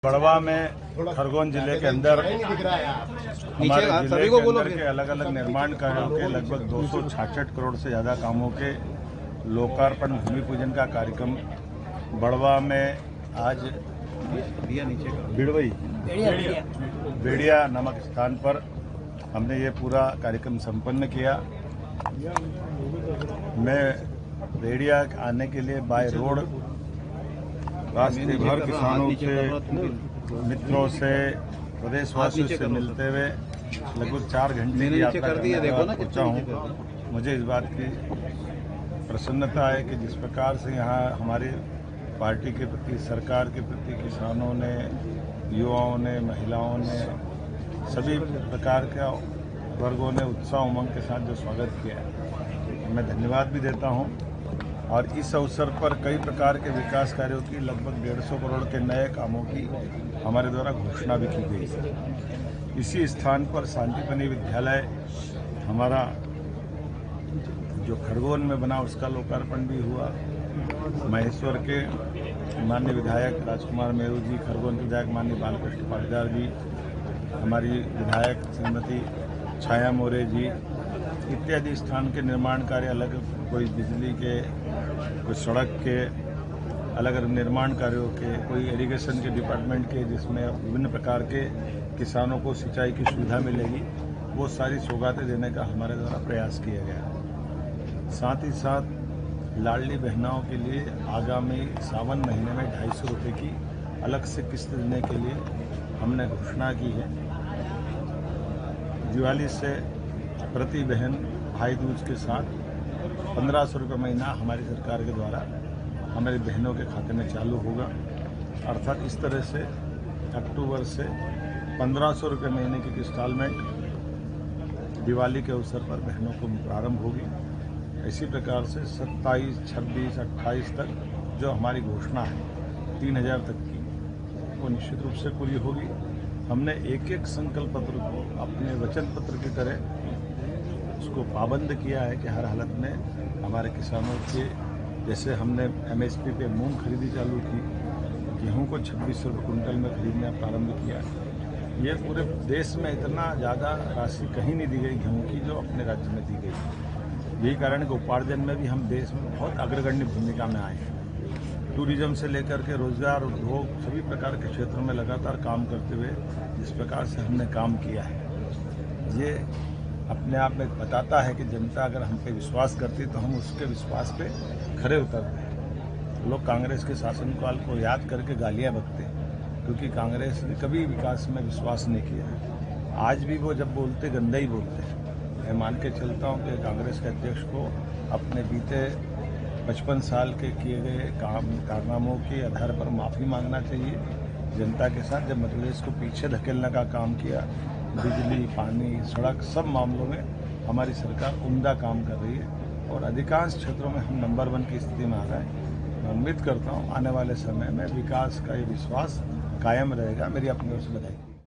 बड़वा में खरगोन जिले के अंदर हमारे जिले के अंदर के अलग अलग निर्माण कार्यों के लगभग 266 करोड़ से ज्यादा कामों के लोकार्पण भूमि पूजन का कार्यक्रम बड़वा में आज बेड़िया नामक स्थान पर हमने ये पूरा कार्यक्रम संपन्न किया। मैं बेड़िया आने के लिए बाय रोड रास्ते भर किसानों से, मित्रों से, प्रदेशवासियों से मिलते हुए लगभग 4 घंटे की यात्रा करने के बाद पहुंचा हूं। मुझे इस बात की प्रसन्नता है कि जिस प्रकार से यहाँ हमारी पार्टी के प्रति, सरकार के प्रति किसानों ने, युवाओं ने, महिलाओं ने, सभी प्रकार के वर्गों ने उत्साह उमंग के साथ जो स्वागत किया है, मैं धन्यवाद भी देता हूं। और इस अवसर पर कई प्रकार के विकास कार्यों की लगभग 150 करोड़ के नए कामों की हमारे द्वारा घोषणा भी की गई है। इसी स्थान पर शांतिपनी विद्यालय हमारा जो खरगोन में बना उसका लोकार्पण भी हुआ। महेश्वर के माननीय विधायक राजकुमार मेरू जी, खरगोन के विधायक माननीय बालकृष्ण पाटीदार जी, हमारी विधायक श्रीमती छाया मोरे जी इत्यादि स्थान के निर्माण कार्य, अलग कोई बिजली के, कोई सड़क के, अलग अलग निर्माण कार्यों के, कोई इरिगेशन के डिपार्टमेंट के, जिसमें विभिन्न प्रकार के किसानों को सिंचाई की सुविधा मिलेगी, वो सारी सौगातें देने का हमारे द्वारा प्रयास किया गया। साथ ही साथ लाडली बहनाओं के लिए आगामी सावन महीने में 250 रुपये की अलग से किस्त देने के लिए हमने घोषणा की है। दिवाली से प्रति बहन भाई दूज के साथ 1500 रुपये महीना हमारी सरकार के द्वारा हमारी बहनों के खाते में चालू होगा। अर्थात इस तरह से अक्टूबर से 1500 रुपये महीने की इंस्टॉलमेंट दिवाली के अवसर पर बहनों को प्रारंभ होगी। इसी प्रकार से 27, 26, 28 तक जो हमारी घोषणा है 3000 तक की, वो निश्चित रूप से पूरी होगी। हमने एक एक संकल्प पत्र को अपने वचन पत्र की तरह उसको पाबंद किया है कि हर हालत में हमारे किसानों के, जैसे हमने MSP पे मूंग खरीदी चालू की, गेहूं को 2600 रुपये कुंटल में खरीदना प्रारंभ किया। ये पूरे देश में इतना ज़्यादा राशि कहीं नहीं दी गई गेहूं की जो अपने राज्य में दी गई। यही कारण है कि उपार्जन में भी हम देश में बहुत अग्रगण्य भूमिका में आए हैं। टूरिज्म से लेकर के रोजगार, उद्योग, सभी प्रकार के क्षेत्रों में लगातार काम करते हुए जिस प्रकार से हमने काम किया है, ये अपने आप में बताता है कि जनता अगर हम पे विश्वास करती है तो हम उसके विश्वास पे खरे उतरते हैं। लोग कांग्रेस के शासनकाल को याद करके गालियां बकते हैं, क्योंकि कांग्रेस ने कभी विकास में विश्वास नहीं किया है। आज भी वो जब बोलते गंदा ही बोलते हैं। मैं मान के चलता हूं कि कांग्रेस के अध्यक्ष को अपने बीते 55 साल के किए गए कारनामों के आधार पर माफ़ी मांगना चाहिए जनता के साथ। जब मध्य प्रदेश को पीछे धकेलने का काम किया, बिजली, पानी, सड़क, सब मामलों में हमारी सरकार उम्दा काम कर रही है और अधिकांश क्षेत्रों में हम नंबर 1 की स्थिति में आ रहे हैं। मैं उम्मीद करता हूं आने वाले समय में विकास का ये विश्वास कायम रहेगा। मेरी अपनी ओर से बधाई।